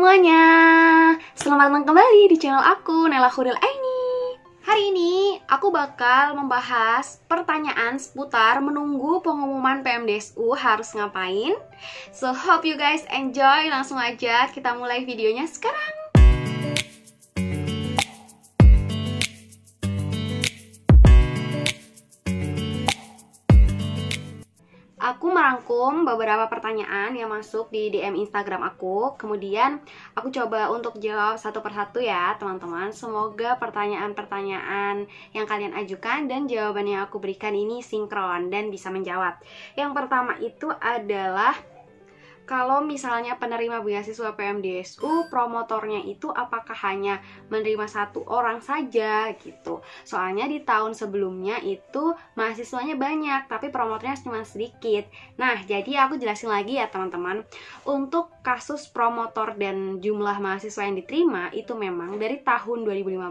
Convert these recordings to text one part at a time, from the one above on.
semuanya, selamat datang kembali di channel aku, Nela Khuril Aini. Hari ini aku bakal membahas pertanyaan seputar menunggu pengumuman PMDSU harus ngapain. So hope you guys enjoy, langsung aja kita mulai videonya sekarang. Aku merangkum beberapa pertanyaan yang masuk di DM Instagram aku. Kemudian aku coba untuk jawab satu persatu ya teman-teman. Semoga pertanyaan-pertanyaan yang kalian ajukan dan jawaban yang aku berikan ini sinkron dan bisa menjawab. Yang pertama itu adalah, kalau misalnya penerima beasiswa PMDSU, promotornya itu apakah hanya menerima satu orang saja gitu. Soalnya di tahun sebelumnya itu mahasiswanya banyak, tapi promotornya cuma sedikit. Nah, jadi aku jelasin lagi ya teman-teman. Untuk kasus promotor dan jumlah mahasiswa yang diterima, itu memang dari tahun 2015,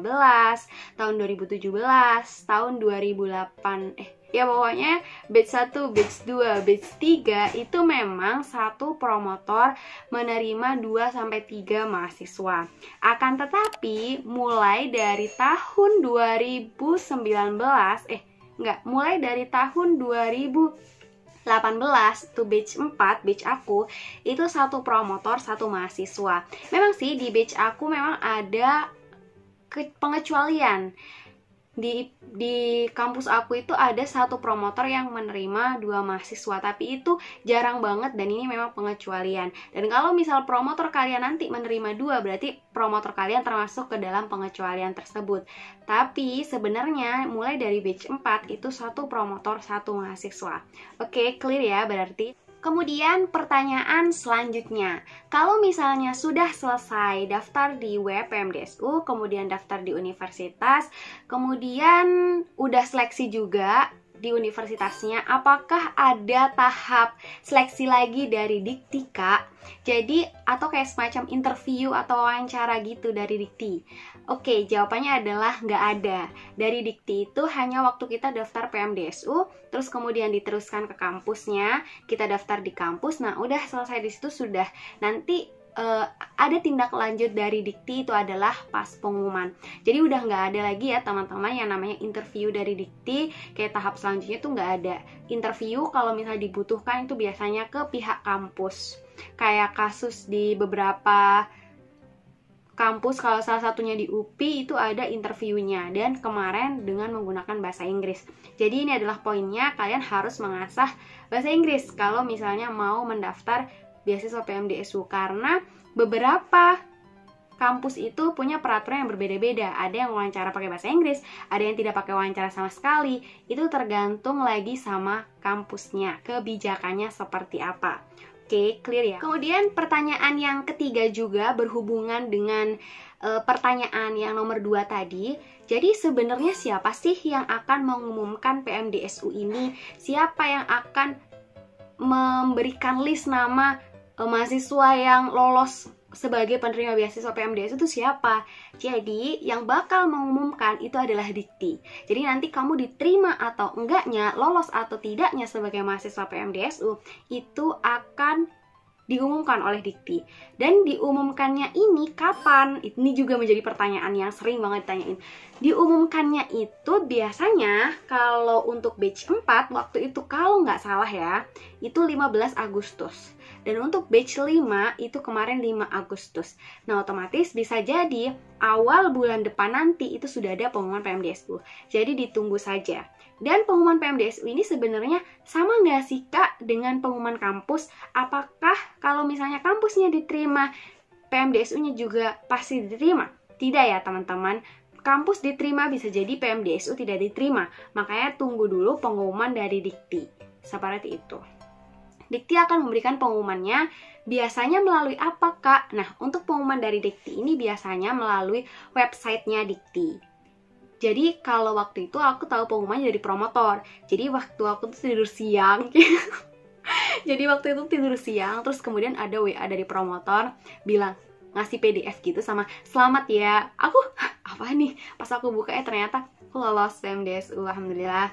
tahun 2017, tahun 2008, ya pokoknya batch 1, batch 2, batch 3 itu memang satu promotor menerima 2-3 mahasiswa. Akan tetapi mulai dari tahun 2019, mulai dari tahun 2018 tuh batch 4, batch aku itu satu promotor, satu mahasiswa. Memang sih di batch aku memang ada pengecualian. Di kampus aku itu ada satu promotor yang menerima 2 mahasiswa, tapi itu jarang banget dan ini memang pengecualian. Dan kalau misal promotor kalian nanti menerima 2, berarti promotor kalian termasuk ke dalam pengecualian tersebut. Tapi sebenarnya mulai dari batch 4 itu satu promotor, satu mahasiswa. Oke, clear ya berarti. Kemudian pertanyaan selanjutnya, kalau misalnya sudah selesai daftar di web PMDSU, kemudian daftar di universitas, kemudian udah seleksi juga di universitasnya, apakah ada tahap seleksi lagi dari Dikti, Kak? Jadi, atau kayak semacam interview atau wawancara gitu dari Dikti? Oke, jawabannya adalah nggak ada. Dari Dikti itu hanya waktu kita daftar PMDSU, terus kemudian diteruskan ke kampusnya, kita daftar di kampus, nah udah selesai di situ sudah. Nanti ada tindak lanjut dari Dikti itu adalah pas pengumuman. Jadi udah nggak ada lagi ya teman-teman yang namanya interview dari Dikti. Kayak tahap selanjutnya tuh nggak ada. Interview kalau misalnya dibutuhkan itu biasanya ke pihak kampus. Kayak kasus di beberapa kampus, kalau salah satunya di UPI itu ada interviewnya, dan kemarin dengan menggunakan bahasa Inggris. Jadi ini adalah poinnya, kalian harus mengasah bahasa Inggris kalau misalnya mau mendaftar beasiswa PMDSU, karena beberapa kampus itu punya peraturan yang berbeda-beda. Ada yang wawancara pakai bahasa Inggris, ada yang tidak pakai wawancara sama sekali. Itu tergantung lagi sama kampusnya, kebijakannya seperti apa. Oke, clear ya? Kemudian pertanyaan yang ketiga juga berhubungan dengan pertanyaan yang nomor 2 tadi. Jadi sebenarnya siapa sih yang akan mengumumkan PMDSU ini? Siapa yang akan memberikan list nama mahasiswa yang lolos sebagai penerima beasiswa PMDSU itu siapa? Jadi yang bakal mengumumkan itu adalah Dikti. Jadi nanti kamu diterima atau enggaknya, lolos atau tidaknya sebagai mahasiswa PMDSU itu akan diumumkan oleh Dikti. Dan diumumkannya ini kapan? Ini juga menjadi pertanyaan yang sering banget ditanyain. Diumumkannya itu biasanya kalau untuk batch 4 waktu itu kalau nggak salah ya, itu 15 Agustus. Dan untuk batch 5 itu kemarin 5 Agustus. Nah, otomatis bisa jadi awal bulan depan nanti itu sudah ada pengumuman PMDSU. Jadi ditunggu saja. Dan pengumuman PMDSU ini sebenarnya sama nggak sih Kak dengan pengumuman kampus? Apakah kalau misalnya kampusnya diterima, PMDSU-nya juga pasti diterima? Tidak ya teman-teman. Kampus diterima bisa jadi PMDSU tidak diterima. Makanya tunggu dulu pengumuman dari Dikti. Seperti itu. Dikti akan memberikan pengumumannya biasanya melalui apa Kak? Nah, untuk pengumuman dari Dikti ini biasanya melalui websitenya Dikti. Jadi kalau waktu itu aku tahu pengumumannya dari promotor. Jadi waktu aku tuh tidur siang. Jadi waktu itu tidur siang, terus kemudian ada WA dari promotor bilang, ngasih PDF gitu sama selamat ya. Aku apa nih? Pas aku buka ternyata aku lolos PMDSU, alhamdulillah.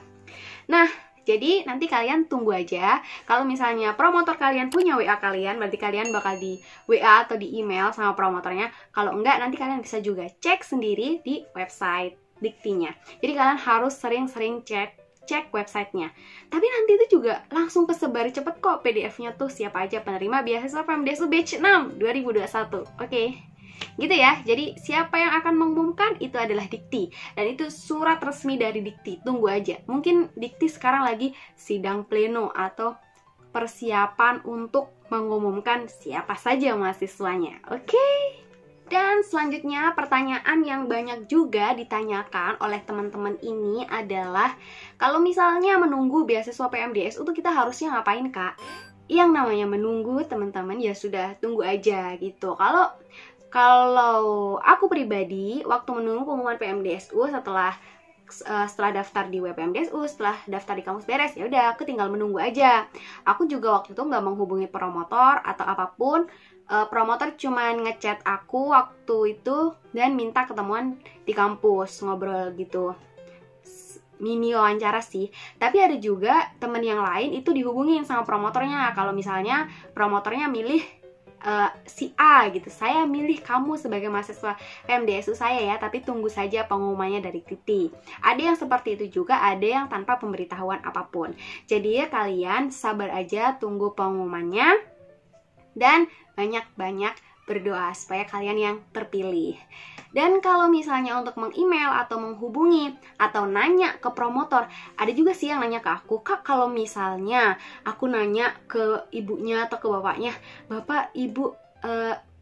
Nah, Jadi nanti kalian tunggu aja. Kalau misalnya promotor kalian punya WA kalian, berarti kalian bakal di WA atau di email sama promotornya. Kalau enggak, nanti kalian bisa juga cek sendiri di website Diktinya. Jadi kalian harus sering-sering cek websitenya. Tapi nanti itu juga langsung kesebar cepet kok PDF-nya tuh, siapa aja penerima beasiswa PMDSU batch 6 2021. Oke. Gitu ya. Jadi siapa yang akan mengumumkan itu adalah Dikti, dan itu surat resmi dari Dikti. Tunggu aja. Mungkin Dikti sekarang lagi sidang pleno atau persiapan untuk mengumumkan siapa saja mahasiswanya. Oke. Dan selanjutnya pertanyaan yang banyak juga ditanyakan oleh teman-teman ini adalah, kalau misalnya menunggu beasiswa PMDSU itu kita harusnya ngapain, Kak? Yang namanya menunggu, teman-teman, ya sudah, tunggu aja gitu. Kalau aku pribadi, waktu menunggu pengumuman PMDSU setelah daftar di web PMDSU, setelah daftar di kampus beres, ya udah aku tinggal menunggu aja. Aku juga waktu itu nggak menghubungi promotor atau apapun. Promotor cuman ngechat aku waktu itu dan minta ketemuan di kampus, ngobrol gitu, mini wawancara sih. Tapi ada juga temen yang lain itu dihubungin sama promotornya. Kalau misalnya promotornya milih si A gitu, saya milih kamu sebagai mahasiswa PMDSU saya ya, tapi tunggu saja pengumumannya dari Dikti. Ada yang seperti itu juga, ada yang tanpa pemberitahuan apapun. Jadi ya kalian sabar aja, tunggu pengumumannya, dan banyak-banyak berdoa supaya kalian yang terpilih. Dan kalau misalnya untuk meng-email atau menghubungi atau nanya ke promotor, ada juga sih yang nanya ke aku, Kak, kalau misalnya aku nanya ke ibunya atau ke bapaknya, Bapak, Ibu,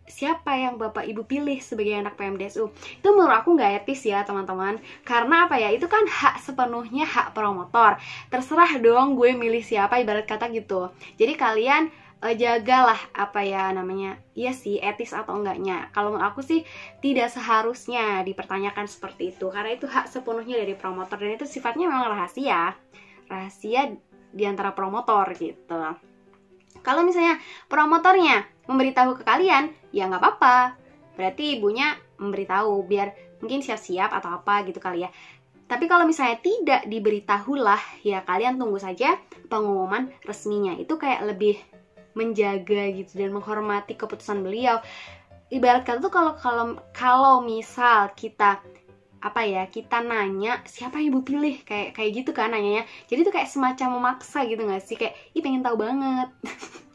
siapa yang Bapak Ibu pilih sebagai anak PMDSU? Itu menurut aku nggak etis ya, teman-teman. Karena apa ya, itu kan hak sepenuhnya hak promotor. Terserah dong gue milih siapa, ibarat kata gitu. Jadi kalian jagalah apa ya namanya, iya sih, etis atau enggaknya. Kalau menurut aku sih tidak seharusnya dipertanyakan seperti itu, karena itu hak sepenuhnya dari promotor, dan itu sifatnya memang rahasia di antara promotor gitu. Kalau misalnya promotornya memberitahu ke kalian, ya nggak apa-apa, berarti ibunya memberitahu biar mungkin siap-siap atau apa gitu kali ya. Tapi kalau misalnya tidak diberitahulah, ya kalian tunggu saja pengumuman resminya. Itu kayak lebih menjaga gitu dan menghormati keputusan beliau. Ibarat kata tuh kalau misal kita kita nanya siapa yang ibu pilih, kayak gitu kan nanyanya. Jadi tuh kayak semacam memaksa gitu nggak sih, kayak pengen tahu banget.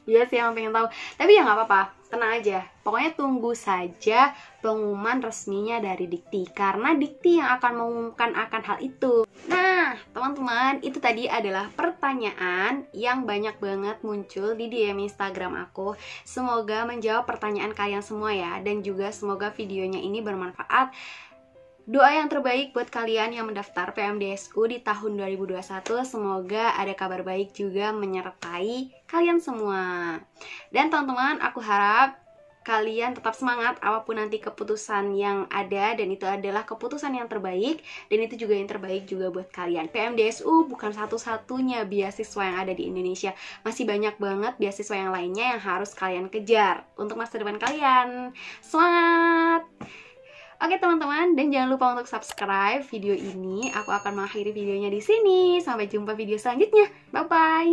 Iya sih, emang pengen tahu. Tapi ya nggak apa-apa, tenang aja. Pokoknya tunggu saja pengumuman resminya dari Dikti, karena Dikti yang akan mengumumkan akan hal itu. Nah, teman-teman, itu tadi adalah pertanyaan yang banyak banget muncul di DM Instagram aku. Semoga menjawab pertanyaan kalian semua ya, dan juga semoga videonya ini bermanfaat. Doa yang terbaik buat kalian yang mendaftar PMDSU di tahun 2021. Semoga ada kabar baik juga menyertai kalian semua. Dan teman-teman, aku harap kalian tetap semangat apapun nanti keputusan yang ada, dan itu adalah keputusan yang terbaik, dan itu juga yang terbaik juga buat kalian. PMDSU bukan satu-satunya beasiswa yang ada di Indonesia. Masih banyak banget beasiswa yang lainnya yang harus kalian kejar untuk masa depan kalian. Semangat! Oke teman-teman, dan jangan lupa untuk subscribe video ini. Aku akan mengakhiri videonya di sini. Sampai jumpa video selanjutnya. Bye-bye!